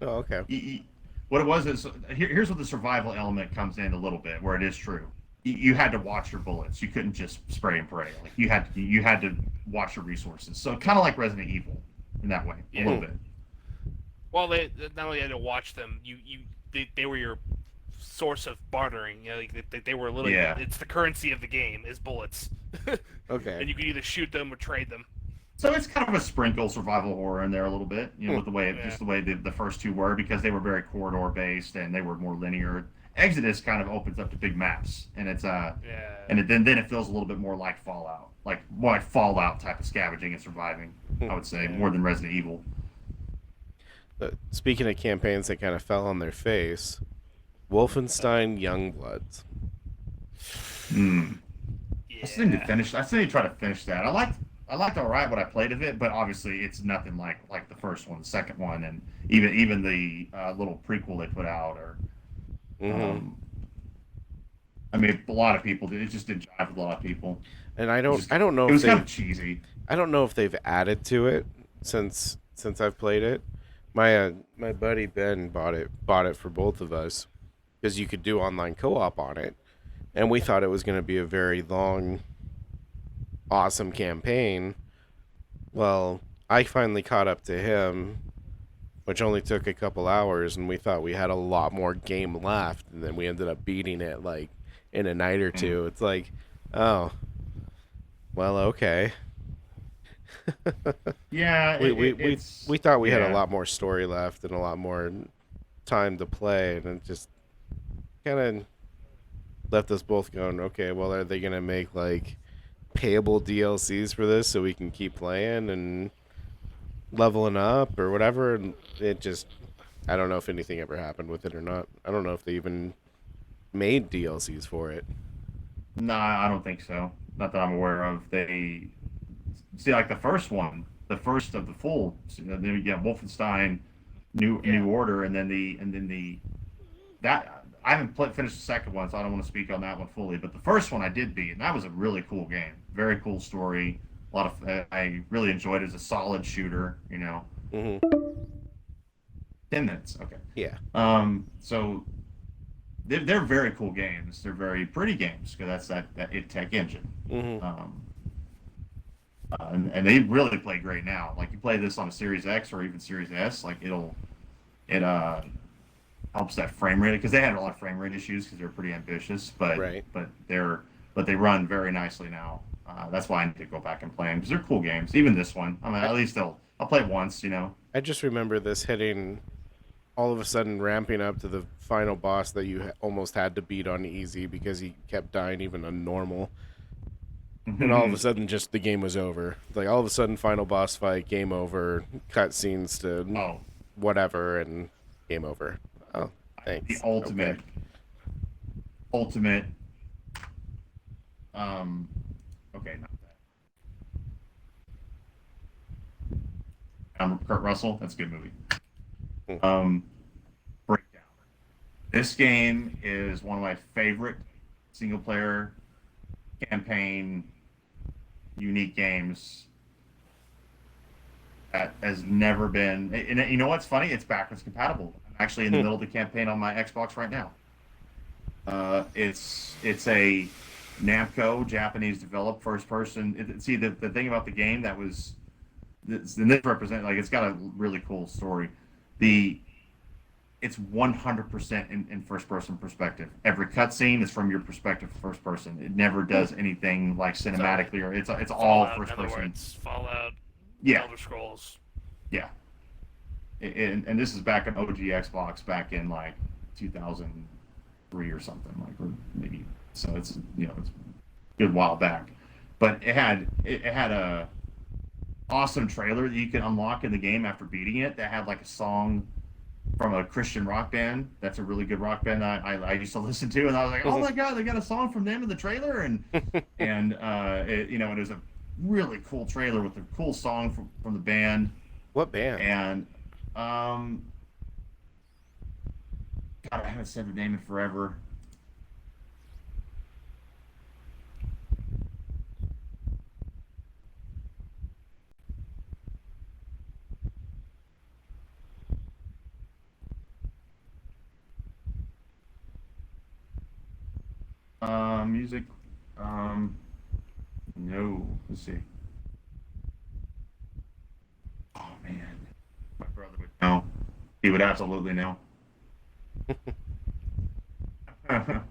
Oh, okay. What it was is here's where the survival element comes in a little bit, where it is true. You had to watch your bullets. You couldn't just spray and pray. Like you had to watch your resources. So kind of like Resident Evil in that way, a Yeah. little bit. Well, they not only had to watch them, they were your source of bartering. You know, like they were literally Yeah. it's the currency of the game is bullets, Okay. and you could either shoot them or trade them. So it's kind of a sprinkle survival horror in there a little bit, with the way Yeah. just the way the first two were because they were very corridor based and they were more linear. Exodus kind of opens up to big maps and it's Yeah. and then it feels a little bit more like Fallout, like more like Fallout type of scavenging and surviving. I would say Yeah. more than Resident Evil. But speaking of campaigns that kind of fell on their face, Wolfenstein Youngbloods. Hmm. I still need to Yeah. finish. I still need to try to finish that. I liked all right what I played of it, but obviously it's nothing like the first one, the second one, and even the little prequel they put out. Or Mm-hmm. I mean, a lot of people did. It just didn't jive with a lot of people. And I It don't just I don't know it if was kind they of cheesy. I don't know if they've added to it since I've played it. My buddy Ben bought it for both of us because you could do online co-op on it, and we thought it was going to be a very long, awesome campaign. Well, I finally caught up to him, which only took a couple hours, and we thought we had a lot more game left, and then we ended up beating it like in a night or Mm. two. It's like, oh, well, okay. Yeah, we, we, we, it's we thought we had a yeah. lot more story left and a lot more time to play, and it just kind of left us both going, okay, well, are they gonna make like payable DLCs for this so we can keep playing and leveling up or whatever? And it just, I don't know if anything ever happened with it or not. I don't know if they even made DLCs for it. No, I don't think so. Not that I'm aware of. They see like the first one, the first of the full. Yeah, Wolfenstein, Yeah. New Order, and then the that I haven't finished the second one, so I don't want to speak on that one fully. But the first one I did beat, and that was a really cool game. Very cool story. A lot of I really enjoyed it as a solid shooter. Hmm. 10 minutes. Okay. Yeah. So they're very cool games. They're very pretty games because that's that id Tech engine. Hmm. Um, and they really play great now. Like you play this on a Series X or even Series S, like it helps that frame rate because they had a lot of frame rate issues because they're pretty ambitious, Right. but they run very nicely now. That's why I need to go back and play them because they're cool games. Even this one, I mean, at least I'll play it once. I just remember this hitting all of a sudden ramping up to the final boss that you almost had to beat on easy because he kept dying even on normal. And all of a sudden, just the game was over. Like all of a sudden, final boss fight, game over, cutscenes to Oh, whatever, and game over. Oh, the thanks. ultimate, Okay. ultimate. Um, okay, not that. Kurt Russell. That's a good movie. Hmm. Breakdown. This game is one of my favorite single player campaign unique games that has never been. And you know what's funny? It's backwards compatible. I'm actually in the Hmm. middle of the campaign on my Xbox right now. It's a Namco Japanese developed first person. See the thing about the game that was this represent like it's got a really cool story. The It's 100% in first person perspective. Every cutscene is from your perspective, first person. It never does anything like cinematically or it's all Fallout, in first other person. words, Fallout, Yeah, Elder Scrolls. yeah. And this is back on OG Xbox back in like 2003 or something like or maybe so it's it's a good while back. But it had a awesome trailer that you can unlock in the game after beating it that had like a song from a Christian rock band. That's a really good rock band I used to listen to, and I was like, oh my god, they got a song from them in the trailer, and it was a really cool trailer with a cool song from the band, What band? and um, God, I haven't said the name in forever. Music, um, no, let's see. Oh man, my brother would know. He would absolutely know. I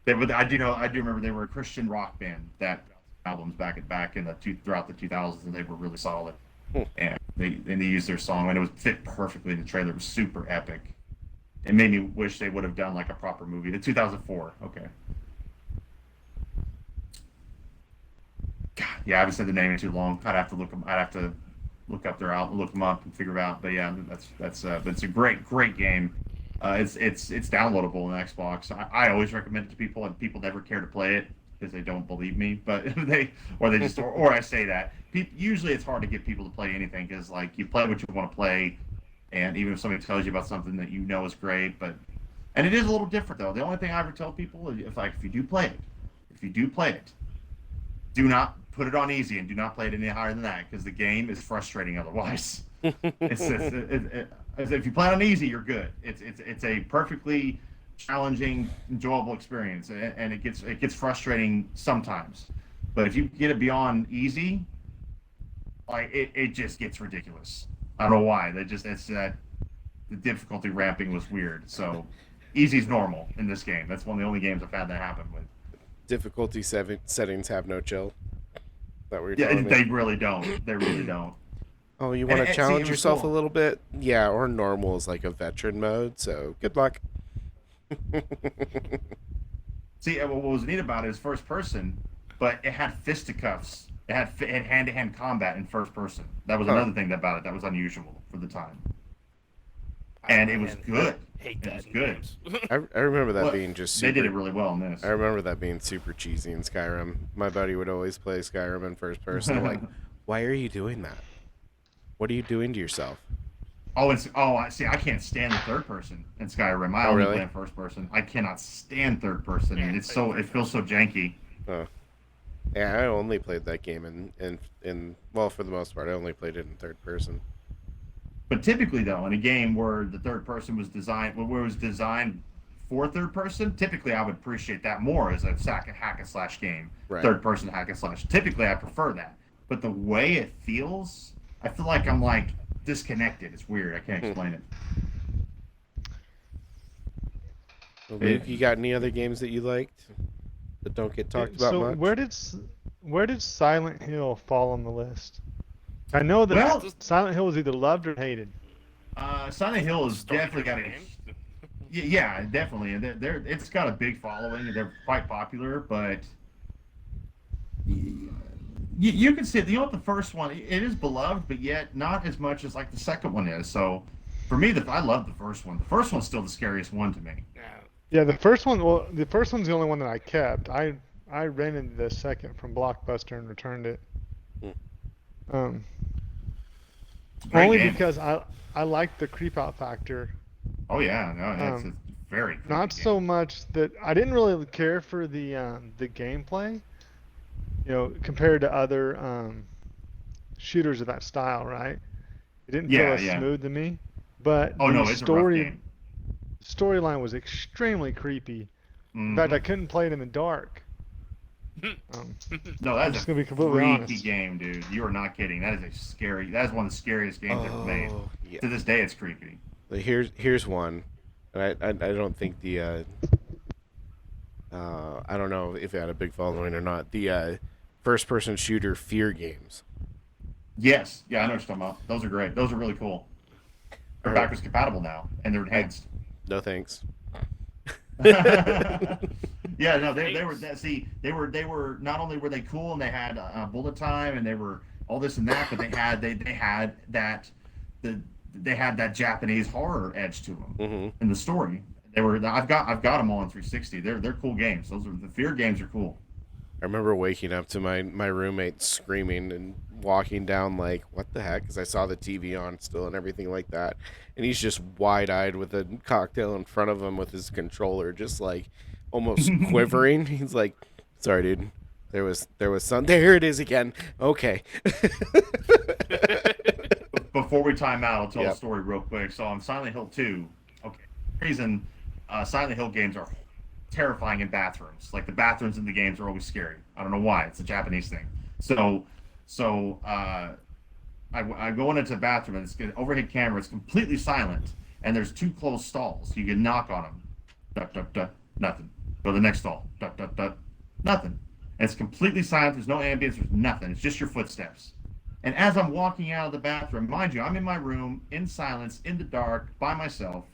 do remember they were a Christian rock band that albums back in throughout the 2000s, and they were really solid. Hmm. And they used their song, and it was fit perfectly in the trailer. It was super epic. It made me wish they would have done like a proper movie. The 2004. Okay. God, yeah, I haven't said the name in too long. I'd have to look them. I'd have to look up their out, look them up, and figure it out. But yeah, that's a great game. It's downloadable on Xbox. I always recommend it to people, and people never care to play it because they don't believe me. But they just or I say that. Usually it's hard to get people to play anything because like you play what you want to play, and even if somebody tells you about something that you know is great, and it is a little different though. The only thing I ever tell people is if you do play it, do not put it on easy and do not play it any higher than that because the game is frustrating otherwise. If you play it on easy, you're good. It's a perfectly challenging, enjoyable experience, and it gets frustrating sometimes. But if you get it beyond easy, like it just gets ridiculous. I don't know why. It's that the difficulty ramping was weird. So easy's normal in this game. That's one of the only games I've had that happen with. Difficulty settings have no chill. That what you're Yeah, telling me? they really don't. They really don't. Oh, you want to And see, it challenge was yourself a cool. little bit? Yeah, or normal is like a veteran mode, so good luck. See, what was neat about it is first person, but it had fisticuffs. It had hand to hand combat in first person. That was Huh. another thing about it that was unusual for the time, I don't and know, it was man. good. Hate It that was in good. games. I remember that Well, being just they did super. it really well in I this. remember that being super cheesy in Skyrim. My buddy would always play Skyrim in first person. I'm like, why are you doing that? What are you doing to yourself? I see. I can't stand the third person in Skyrim. I Oh, only play really? in first person. I cannot stand third person, Yeah, and play it first feels so person. janky. Oh, yeah. I only played that game in well, for the most part, I only played it in third person. But typically, though, in a game where the third person where it was designed for third person, typically I would appreciate that more as a hack and slash game, Right. third person hack and slash. Typically, I prefer that. But the way it feels, I feel like I'm like disconnected. It's weird. I can't Hmm. explain it. Well, It Luke, you got any other games that you liked that don't get talked about So much? where did Silent Hill fall on the list? I know that Well, Silent Hill was either loved or hated. Silent Hill has Story definitely got a game. yeah, definitely. And it's got a big following, and they're quite popular. But you can see, the first one, it is beloved, but yet not as much as like the second one is. So for me, I love the first one. The first one's still the scariest one to me. Yeah. Yeah, the first one. Well, the first one's the only one that I kept. I rented the second from Blockbuster and returned it. Mm. Um, Great only game. because I liked the creep out factor. Oh yeah, no, it's Um, very creepy Not game. so much that I didn't really care for the gameplay, compared to other shooters of that style, right? It didn't feel Yeah, as yeah. smooth to me, but Oh the no, it's a rough game. storyline was extremely creepy. In fact, I Hmm. couldn't play it in the dark. Um, No, I'm that's just a gonna be completely freaky honest. game, dude. You are not kidding. That is that is one of the scariest games ever made. Oh, yeah. To this day, it's creepy. Here's one, and I don't think I don't know if it had a big following or not. The first person shooter fear games. Yes, yeah, I know what you're talking about. Those are great. Those are really cool. They're Or backwards compatible now, and they're I enhanced. no thanks. Yeah, no, they were Thanks. see they were not only were they cool and they had bullet time and they were all this and that, but they had the they had that Japanese horror edge to them Hmm. in the story. I've got them all on 360. They're cool games. Those are the fear games are cool. I remember waking up to my roommate screaming and walking down like, what the heck? Because I saw the TV on still and everything like that. And he's just wide eyed with a cocktail in front of him with his controller, just like almost quivering. He's like, sorry, dude. There was some. There it is again. Okay. Before we time out, I'll tell a Yep. story real quick. So on Silent Hill 2, okay, reason Silent Hill games are terrifying in bathrooms. Like the bathrooms in the games are always scary. I don't know why. It's a Japanese thing. So I go into the bathroom and it's an overhead camera. It's completely silent, and there's two closed stalls. You can knock on them. Duck, duck, duck, nothing. Go to the next stall. Duck, duck, duck, nothing. And it's completely silent. There's no ambience. There's nothing. It's just your footsteps. And as I'm walking out of the bathroom, mind you, I'm in my room, in silence, in the dark, by myself.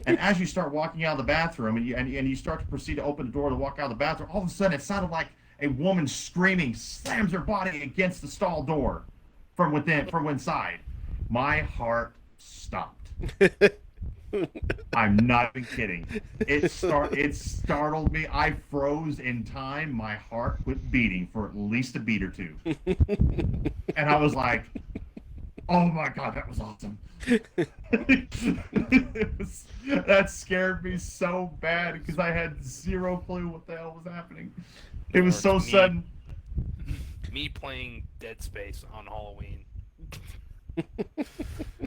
And as you start walking out of the bathroom and you start to proceed to open the door to walk out of the bathroom, all of a sudden it sounded like a woman screaming slams her body against the stall door from inside. My heart stopped. I'm not even kidding. It startled me. I froze in time. My heart quit beating for at least a beat or two. And I was like, "Oh my god, that was awesome." That scared me so bad because I had zero clue what the hell was happening. It was so Or to me- sudden. Me playing Dead Space on Halloween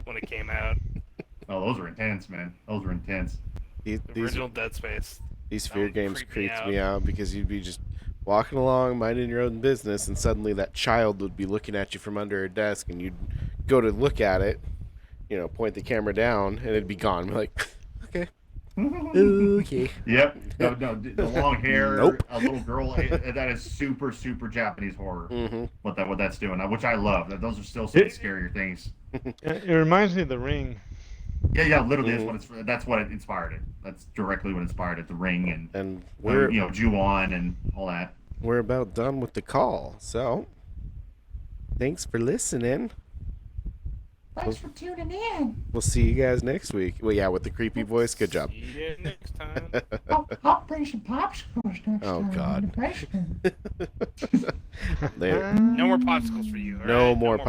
when it came out. Oh, those are intense, man. Those are intense. These, The these original Dead Space. these That fear one games creeped me creeped out. me out because you'd be just walking along, minding your own business, and suddenly that child would be looking at you from under a desk, and you'd go to look at it, point the camera down, and it'd be gone. Be like, okay, okay. Yep. No, the long hair, Nope. a little girl. That is super, super Japanese horror. Hmm. What that's doing, which I love. Those are still some of the scarier things. It reminds me of The Ring. Yeah. Literally, Mhm. that's what it inspired it. That's directly what inspired it. The Ring and And we're Ju-on and all that. we're about done with the call, so thanks for listening. Thanks for tuning in. We'll see you guys next week. Well, yeah, with the creepy voice. Good job. See you next time. I'll bring some popsicles next Oh, time. God. in the basement. Later. No more popsicles for you. all No right? more pop.